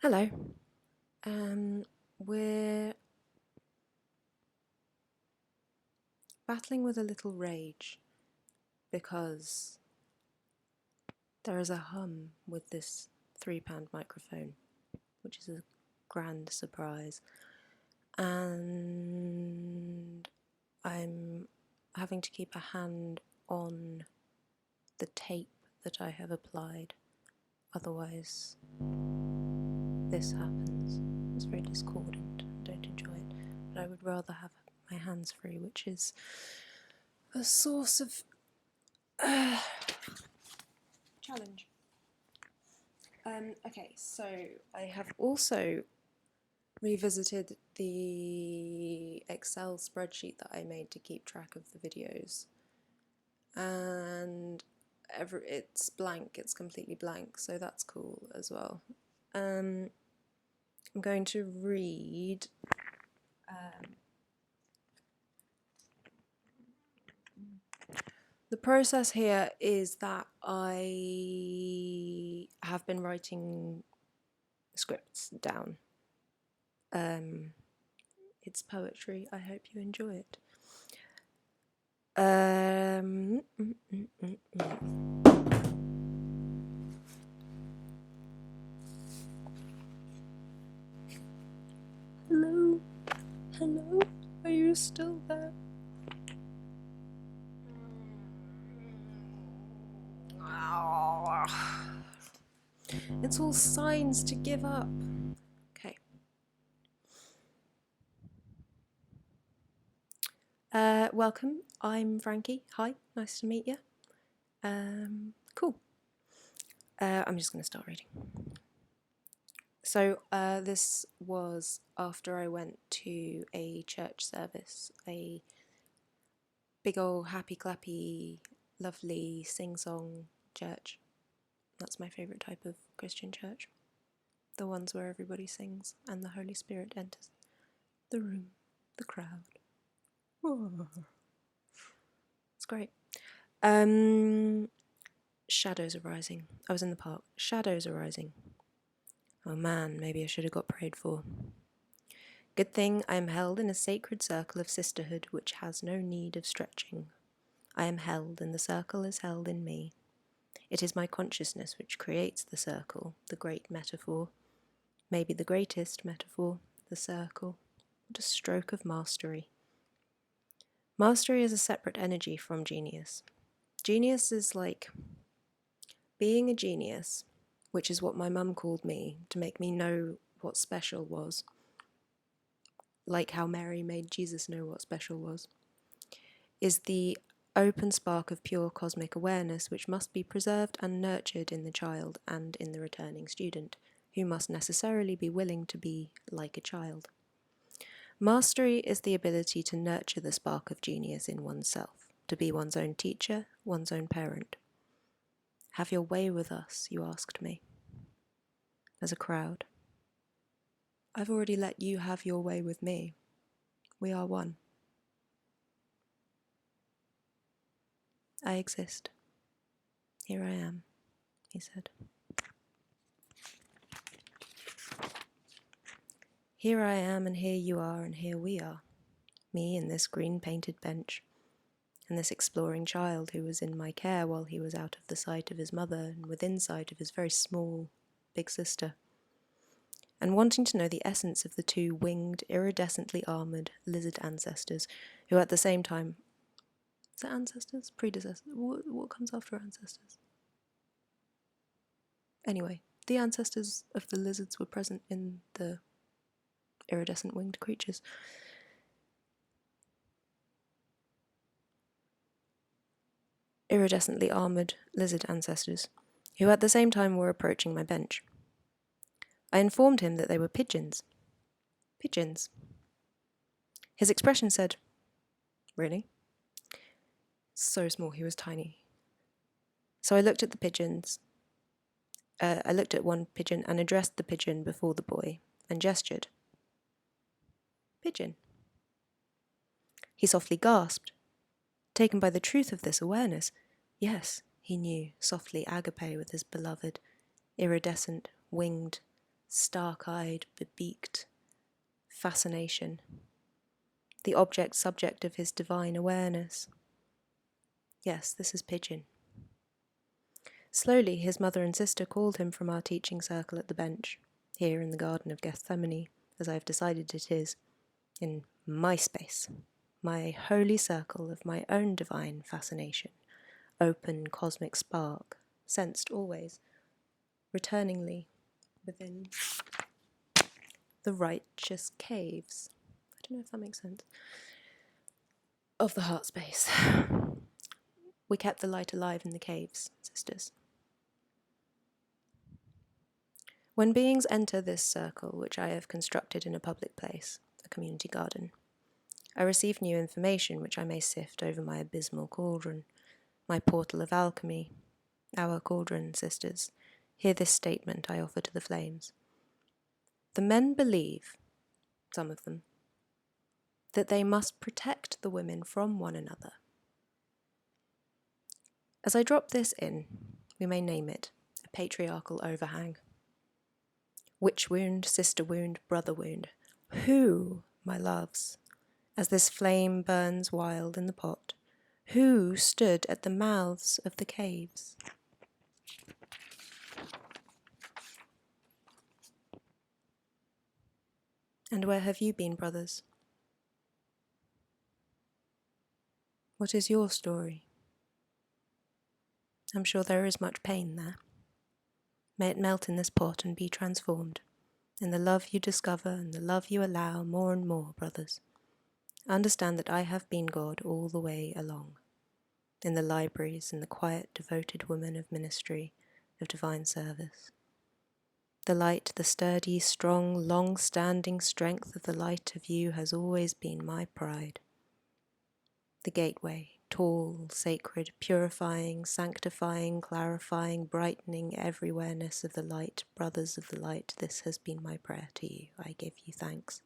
Hello. We're battling with a little rage because there is a hum with this £3 microphone, which is a grand surprise, and I'm having to keep a hand on the tape that I have applied, otherwise this happens. It's very discordant, I don't enjoy it, but I would rather have my hands free, which is a source of challenge. Okay, so I have also revisited the Excel spreadsheet that I made to keep track of the videos, and it's blank, it's completely blank, so that's cool as well. I'm going to read the process here is that I have been writing scripts down. It's poetry. I hope you enjoy it. Hello? Hello? Are you still there? It's all signs to give up. Okay. Welcome. I'm Frankie. Hi. Nice to meet you. Cool. I'm just going to start reading. So this was after I went to a church service, a big old happy clappy, lovely sing-song church. That's my favourite type of Christian church. The ones where everybody sings and the Holy Spirit enters the room, the crowd. Whoa. It's great. Shadows are rising. I was in the park. Shadows are rising. Oh man, maybe I should have got prayed for. Good thing I am held in a sacred circle of sisterhood which has no need of stretching. I am held, and the circle is held in me. It is my consciousness which creates the circle, the great metaphor. Maybe the greatest metaphor, the circle. What a stroke of mastery. Mastery is a separate energy from genius. Genius is like being a genius, which is what my mum called me to make me know what special was. Like how Mary made Jesus know what special was, is the open spark of pure cosmic awareness which must be preserved and nurtured in the child and in the returning student, who must necessarily be willing to be like a child. Mastery is the ability to nurture the spark of genius in oneself, to be one's own teacher, one's own parent. Have your way with us, you asked me. As a crowd. I've already let you have your way with me. We are one. I exist. Here I am, he said. Here I am, and here you are, and here we are. Me and this green-painted bench, and this exploring child who was in my care while he was out of the sight of his mother and within sight of his very small big sister, and wanting to know the essence of the two winged, iridescently armoured lizard ancestors, who at the same time... Is it ancestors? Predecessors? What comes after ancestors? Anyway, the ancestors of the lizards were present in the iridescent winged creatures. Iridescently armoured lizard ancestors, who at the same time were approaching my bench. I informed him that they were pigeons. Pigeons. His expression said, "Really?" So small, he was tiny. So I looked at the pigeons. I looked at one pigeon and addressed the pigeon before the boy and gestured. Pigeon. He softly gasped, taken by the truth of this awareness. Yes, he knew, softly agape with his beloved, iridescent, winged, stark-eyed, bebeaked fascination, the object-subject of his divine awareness. Yes, this is Pigeon. Slowly, his mother and sister called him from our teaching circle at the bench, here in the Garden of Gethsemane, as I have decided it is, in my space, my holy circle of my own divine fascination, open cosmic spark, sensed always, returningly, within the righteous caves. I don't know if that makes sense. Of the heart space. We kept the light alive in the caves, sisters. When beings enter this circle, which I have constructed in a public place, a community garden, I receive new information which I may sift over my abysmal cauldron, my portal of alchemy. Our cauldron, sisters, hear this statement I offer to the flames. The men believe, some of them, that they must protect the women from one another. As I drop this in, we may name it a patriarchal overhang. Witch wound, sister wound, brother wound. Who, my loves, as this flame burns wild in the pot, who stood at the mouths of the caves? And where have you been, brothers? What is your story? I'm sure there is much pain there. May it melt in this pot and be transformed, in the love you discover and the love you allow more and more, brothers. Understand that I have been God all the way along, in the libraries and the quiet, devoted women of ministry, of divine service. The light, the sturdy, strong, long-standing strength of the light of you has always been my pride. The gateway, tall, sacred, purifying, sanctifying, clarifying, brightening everywhereness of the light, brothers of the light, this has been my prayer to you. I give you thanks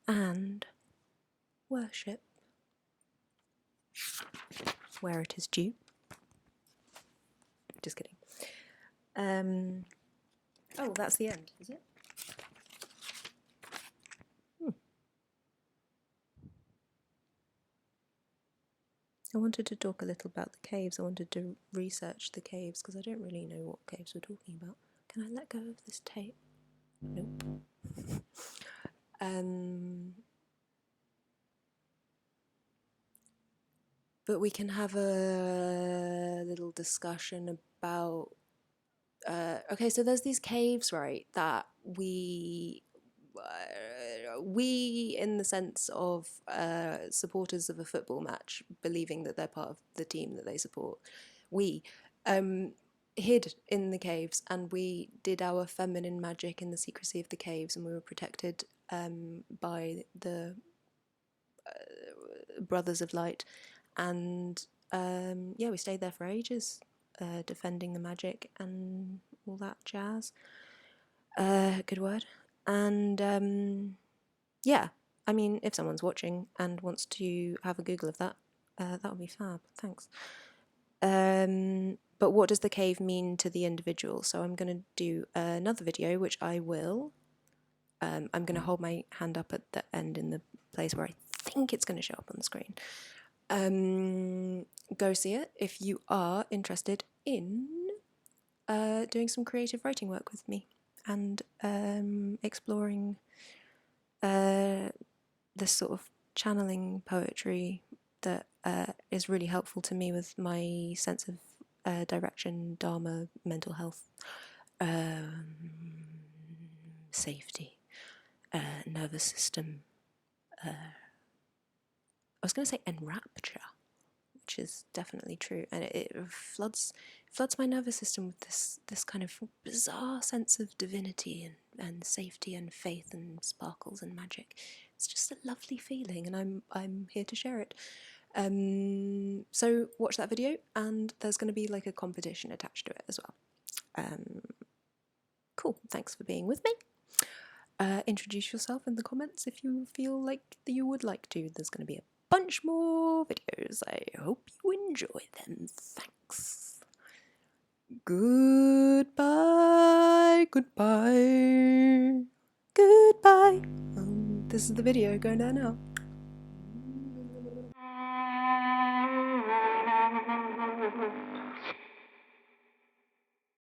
and worship where it is due. Just kidding. Oh, that's the end, is it? I wanted to talk a little about the caves. I wanted to research the caves because I don't really know what caves we're talking about. Can I let go of this tape? Nope. But we can have a little discussion about... okay, so there's these caves, right, that we in the sense of supporters of a football match, believing that they're part of the team that they support, we hid in the caves and we did our feminine magic in the secrecy of the caves, and we were protected by the Brothers of Light, and yeah, we stayed there for ages, defending the magic and all that jazz. Good word. And yeah, I mean, if someone's watching and wants to have a Google of that, that would be fab. Thanks. But what does the cave mean to the individual? So I'm going to do another video, which I will. I'm going to hold my hand up at the end in the place where I think it's going to show up on the screen. Go see it if you are interested in doing some creative writing work with me and exploring this sort of channeling poetry that is really helpful to me with my sense of direction, dharma, mental health, safety, nervous system. I was going to say enrapture, which is definitely true, and it floods my nervous system with this kind of bizarre sense of divinity and safety and faith and sparkles and magic. It's just a lovely feeling, and I'm here to share it. So watch that video, and there's going to be like a competition attached to it as well. Cool, thanks for being with me. Introduce yourself in the comments if you feel like you would like to. There's going to be a bunch more videos. I hope you enjoy them. Thanks. Goodbye, goodbye, goodbye. This is the video going down now.